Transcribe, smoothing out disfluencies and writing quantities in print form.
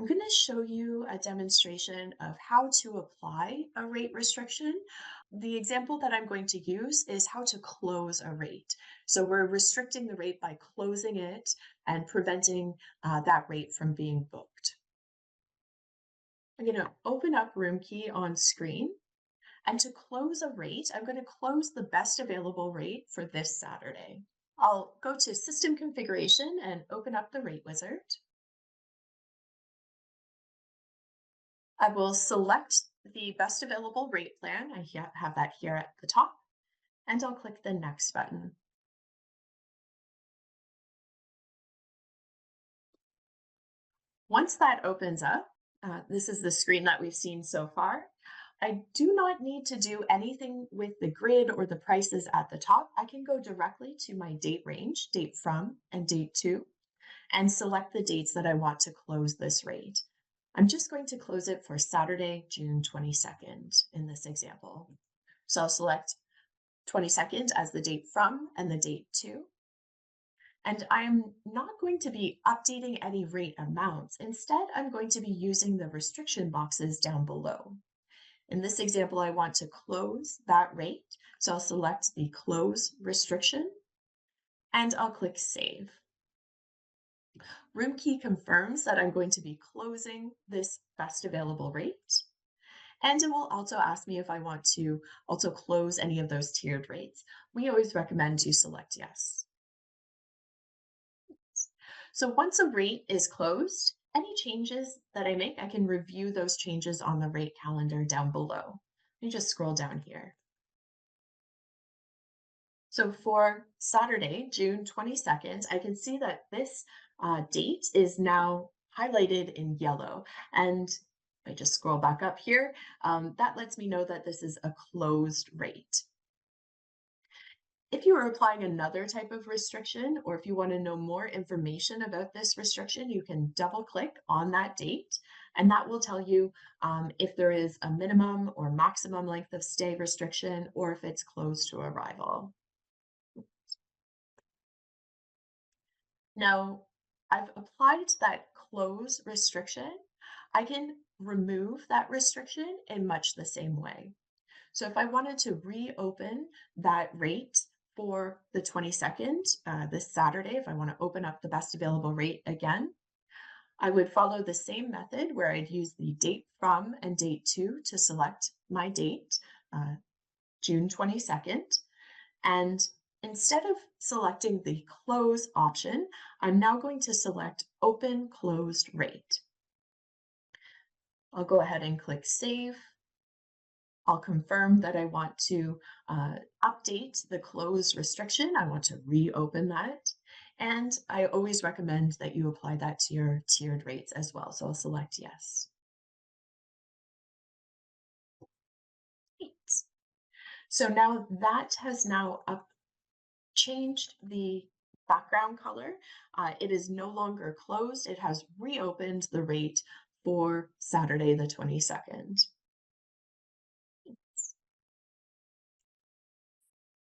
I'm going to show you a demonstration of how to apply a rate restriction. The example that I'm going to use is how to close a rate. So we're restricting the rate by closing it and preventing that rate from being booked. I'm going to open up Roomkey on screen. And to close a rate, I'm going to close the best available rate for this Saturday. I'll go to System Configuration and open up the Rate Wizard. I will select the best available rate plan. I have that here at the top, and I'll click the Next button. Once that opens up, this is the screen that we've seen so far. I do not need to do anything with the grid or the prices at the top. I can go directly to my date range, date from and date to, and select the dates that I want to close this rate. I'm just going to close it for Saturday, June 22nd in this example. So I'll select 22nd as the date from and the date to. And I'm not going to be updating any rate amounts. Instead, I'm going to be using the restriction boxes down below. In this example, I want to close that rate. So I'll select the close restriction and I'll click save. Roomkey confirms that I'm going to be closing this best available rate. And it will also ask me if I want to also close any of those tiered rates. We always recommend to select yes. So once a rate is closed, any changes that I make, I can review those changes on the rate calendar down below. Let me just scroll down here. So for Saturday, June 22nd, I can see that this date is now highlighted in yellow. And if I just scroll back up here, that lets me know that this is a closed rate. If you are applying another type of restriction, or if you want to know more information about this restriction, you can double click on that date, and that will tell you if there is a minimum or maximum length of stay restriction, or if it's closed to arrival. Now, I've applied that close restriction. I can remove that restriction in much the same way. So if I wanted to reopen that rate for the 22nd, this Saturday, if I want to open up the best available rate again, I would follow the same method where I'd use the date from and date to select my date, June 22nd. And instead of selecting the close option, I'm now going to select open closed rate. I'll go ahead and click save. I'll confirm that I want to update the close restriction. I want to reopen that. And I always recommend that you apply that to your tiered rates as well. So I'll select yes. Great. So now that has now changed the background color. It is no longer closed. It has reopened the rate for Saturday the 22nd.